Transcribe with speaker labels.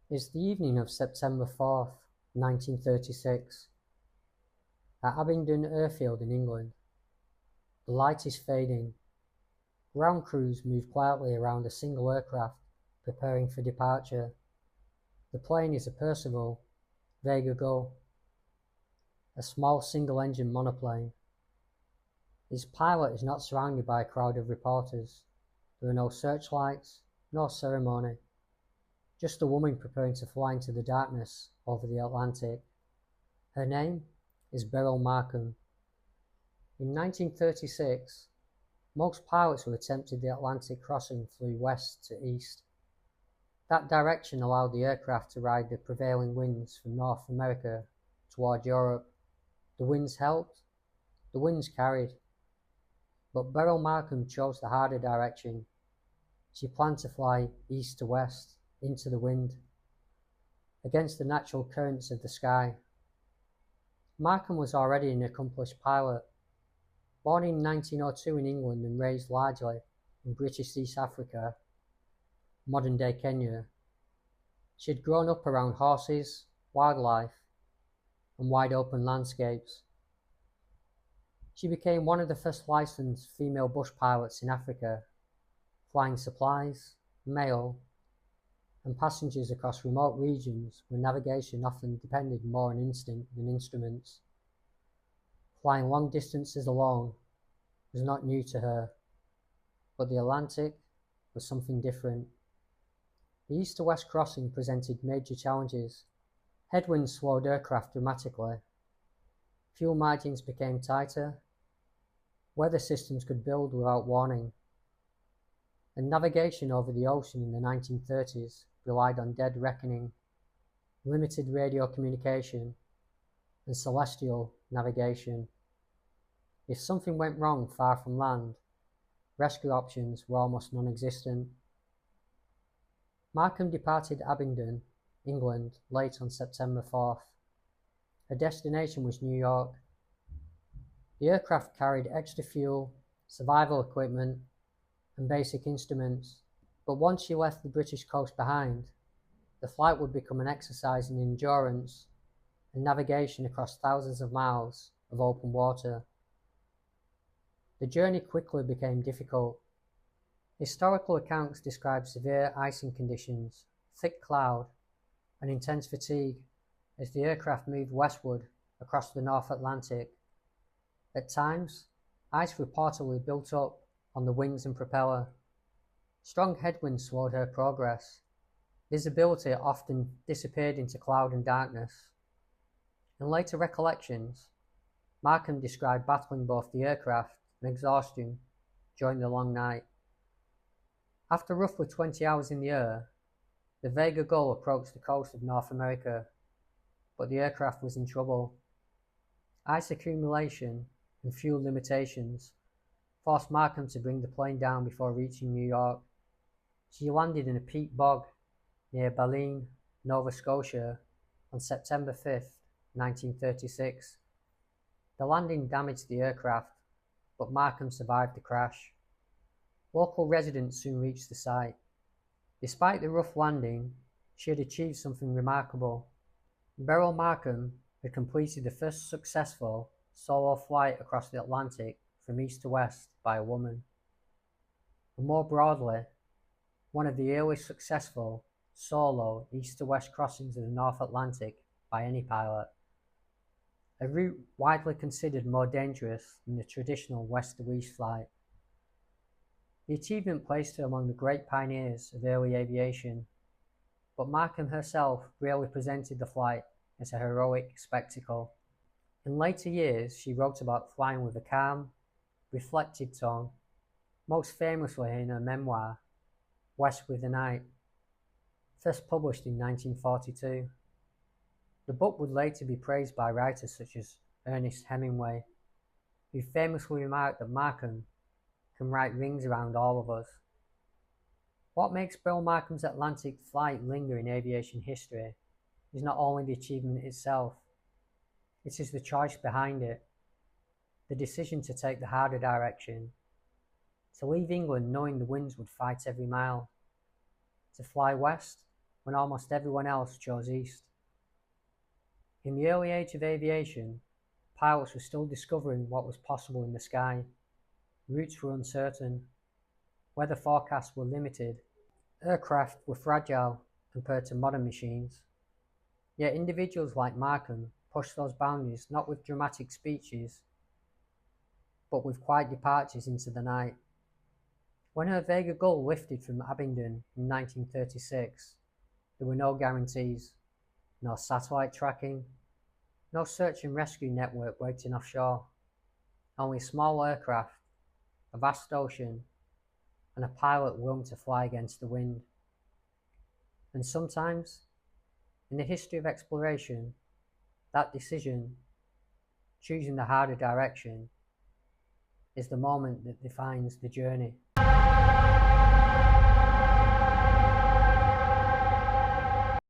Speaker 1: It's the evening of September 4th, 1936, at Abingdon airfield in England. The light is fading. Ground crews move quietly around a single aircraft, preparing for departure. The plane is a Percival Vega Gull, a small single-engine monoplane. Its pilot is not surrounded by a crowd of reporters. There are no searchlights, no ceremony. Just a woman preparing to fly into the darkness over the Atlantic. Her name is Beryl Markham. In 1936, most pilots who attempted the Atlantic crossing flew west to east. That direction allowed the aircraft to ride the prevailing winds from North America toward Europe. The winds helped, the winds carried. But Beryl Markham chose the harder direction. She planned to fly east to west, into the wind, against the natural currents of the sky. Markham was already an accomplished pilot. Born in 1902 in England and raised largely in British East Africa, modern-day Kenya, she had grown up around horses, wildlife, and wide-open landscapes. She became one of the first licensed female bush pilots in Africa, flying supplies, mail, and passengers across remote regions where navigation often depended more on instinct than instruments. Flying long distances alone was not new to her, but the Atlantic was something different. The east to west crossing presented major challenges. Headwinds slowed aircraft dramatically. Fuel margins became tighter. Weather systems could build without warning. And navigation over the ocean in the 1930s relied on dead reckoning, limited radio communication, and celestial navigation. If something went wrong far from land, rescue options were almost non-existent. Markham departed Abingdon, England, late on September 4th. Her destination was New York. The aircraft carried extra fuel, survival equipment, and basic instruments, but once she left the British coast behind, the flight would become an exercise in endurance and navigation across thousands of miles of open water. The journey quickly became difficult. Historical accounts describe severe icing conditions, thick cloud, and intense fatigue as the aircraft moved westward across the North Atlantic. At times, ice reportedly built up on the wings and propeller. Strong headwinds slowed her progress. Visibility often disappeared into cloud and darkness. In later recollections, Markham described battling both the aircraft and exhaustion during the long night. After roughly 20 hours in the air, the Vega Gull approached the coast of North America, but the aircraft was in trouble. Ice accumulation and fuel limitations forced Markham to bring the plane down before reaching New York. She landed in a peat bog near Beryl, Nova Scotia, on September 5th, 1936. The landing damaged the aircraft, but Markham survived the crash. Local residents soon reached the site. Despite the rough landing, she had achieved something remarkable. Beryl Markham had completed the first successful solo flight across the Atlantic from east to west by a woman. And more broadly, one of the earliest successful solo east to west crossings of the North Atlantic by any pilot. A route widely considered more dangerous than the traditional west to east flight. The achievement placed her among the great pioneers of early aviation, but Markham herself rarely presented the flight as a heroic spectacle. In later years, she wrote about flying with a calm, reflective tone, most famously in her memoir, West with the Night, first published in 1942. The book would later be praised by writers such as Ernest Hemingway, who famously remarked that Markham can write rings around all of us. What makes Beryl Markham's Atlantic flight linger in aviation history is not only the achievement itself, it is the choice behind it, the decision to take the harder direction, to leave England knowing the winds would fight every mile, to fly west when almost everyone else chose east. In the early age of aviation, pilots were still discovering what was possible in the sky. Routes were uncertain, weather forecasts were limited, aircraft were fragile compared to modern machines. Yet individuals like Markham pushed those boundaries not with dramatic speeches, but with quiet departures into the night. When her Vega Gull lifted from Abingdon in 1936, there were no guarantees, no satellite tracking, no search and rescue network waiting offshore, only a small aircraft, a vast ocean, and a pilot willing to fly against the wind. And sometimes, in the history of exploration, that decision, choosing the harder direction, is the moment that defines the journey.